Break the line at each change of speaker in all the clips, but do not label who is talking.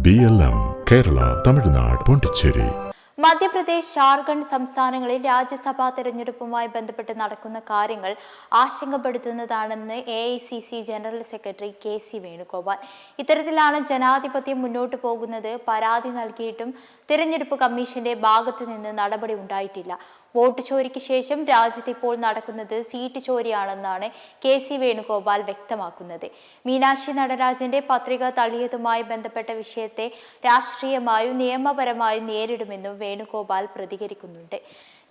BLM Kerala, Tamil Nadu, Pondicherry.
Madhya Pradesh, Jharkhand സംസ്ഥാനങ്ങളിൽ രാജ്യസഭാ തെരഞ്ഞെടുപ്പുമായി ബന്ധപ്പെട്ട് നടക്കുന്ന കാര്യങ്ങൾ ആശങ്കപ്പെടുത്തുന്നതാണെന്ന് AICC general secretary KC Venugopal. ഇത്തരത്തിലാണ് ജനാധിപത്യം മുന്നോട്ടു പോകുന്നത്. പരാതി നൽകിയിട്ടും തെരഞ്ഞെടുപ്പ് കമ്മീഷന്റെ ഭാഗത്തു നിന്ന് നടപടി ഉണ്ടായിട്ടില്ല. വോട്ട് ചോരിക്ക് ശേഷം രാജ്യത്ത് ഇപ്പോൾ നടക്കുന്നത് സീറ്റ് ചോരിയാണെന്നാണ് KC വേണുഗോപാൽ വ്യക്തമാക്കുന്നത്. മീനാക്ഷി നടരാജന്റെ പത്രിക തള്ളിയതുമായി ബന്ധപ്പെട്ട വിഷയത്തെ രാഷ്ട്രീയമായും നിയമപരമായും നേരിടുമെന്നും വേണുഗോപാൽ പ്രതികരിക്കുന്നുണ്ട്.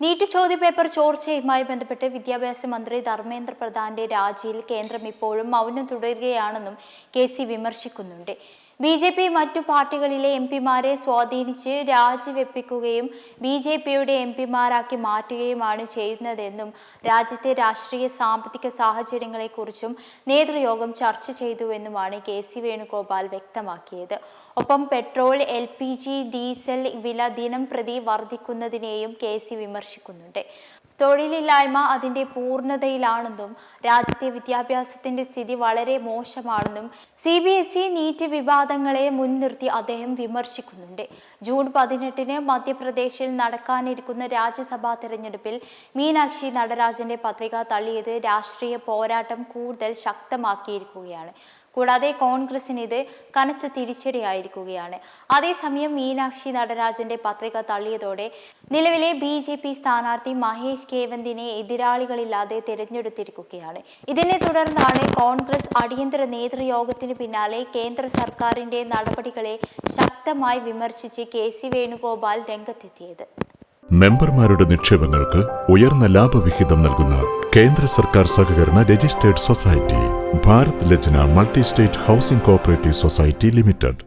നീറ്റ് ചോദ്യപേപ്പർ ചോർച്ചയുമായി ബന്ധപ്പെട്ട് വിദ്യാഭ്യാസ മന്ത്രി ധർമ്മേന്ദ്ര പ്രധാന്റെ രാജിയിൽ കേന്ദ്രം ഇപ്പോഴും മൗനം തുടരുകയാണെന്നും KC വിമർശിക്കുന്നുണ്ട്. BJP മറ്റു പാർട്ടികളിലെ MPമാരെ സ്വാധീനിച്ച് രാജിവെപ്പിക്കുകയും BJPയുടെ MPമാരാക്കി മാറ്റുകയുമാണ് ചെയ്യുന്നതെന്നും രാജ്യത്തെ രാഷ്ട്രീയ സാമ്പത്തിക സാഹചര്യങ്ങളെക്കുറിച്ചും നേതൃയോഗം ചർച്ച ചെയ്തുവെന്നുമാണ് KC വേണുഗോപാൽ വ്യക്തമാക്കിയത്. ഒപ്പം പെട്രോൾ, LPG, ഡീസൽ വില ദിനം പ്രതി വർദ്ധിക്കുന്നതിനെയും KC വിമർശിക്കുന്നുണ്ട്. തൊഴിലില്ലായ്മ അതിന്റെ പൂർണ്ണതയിലാണെന്നും രാജ്യത്തെ വിദ്യാഭ്യാസത്തിന്റെ സ്ഥിതി വളരെ മോശമാണെന്നും CBSE നീറ്റ് വിവാദങ്ങളെ മുൻനിർത്തി അദ്ദേഹം വിമർശിക്കുന്നുണ്ട്. ജൂൺ 18-ന് മധ്യപ്രദേശിൽ നടക്കാനിരിക്കുന്ന രാജ്യസഭാ തെരഞ്ഞെടുപ്പിൽ മീനാക്ഷി നടരാജന്റെ പത്രിക തള്ളിയത് രാഷ്ട്രീയ പോരാട്ടം കൂടുതൽ ശക്തമാക്കിയിരിക്കുകയാണ്. കൂടാതെ കോൺഗ്രസിന് ഇത് കനത്ത തിരിച്ചടിയായിരിക്കുകയാണ്. അതേസമയം മീനാക്ഷി നടരാജന്റെ പത്രിക തള്ളിയതോടെ നിലവിലെ BJP സ്ഥാനാർത്ഥി മഹേഷ് കേവന്തിനെ എതിരാളികളില്ലാതെ തിരഞ്ഞെടുത്തിരിക്കുകയാണ്. ഇതിനെ തുടർന്നാണ് കോൺഗ്രസ് അടിയന്തര നേതൃയോഗത്തിന് പിന്നാലെ കേന്ദ്ര സർക്കാരിന്റെ നടപടികളെ ശക്തമായി വിമർശിച്ച് KC വേണുഗോപാൽ രംഗത്തെത്തിയത്.
മെമ്പർമാരുടെ നിക്ഷേപങ്ങൾക്ക് ഉയർന്ന ലാഭവിഹിതം നൽകുന്ന കേന്ദ്ര സർക്കാർ സഹകരണ registered society Bharat Lajna multi state housing cooperative society limited.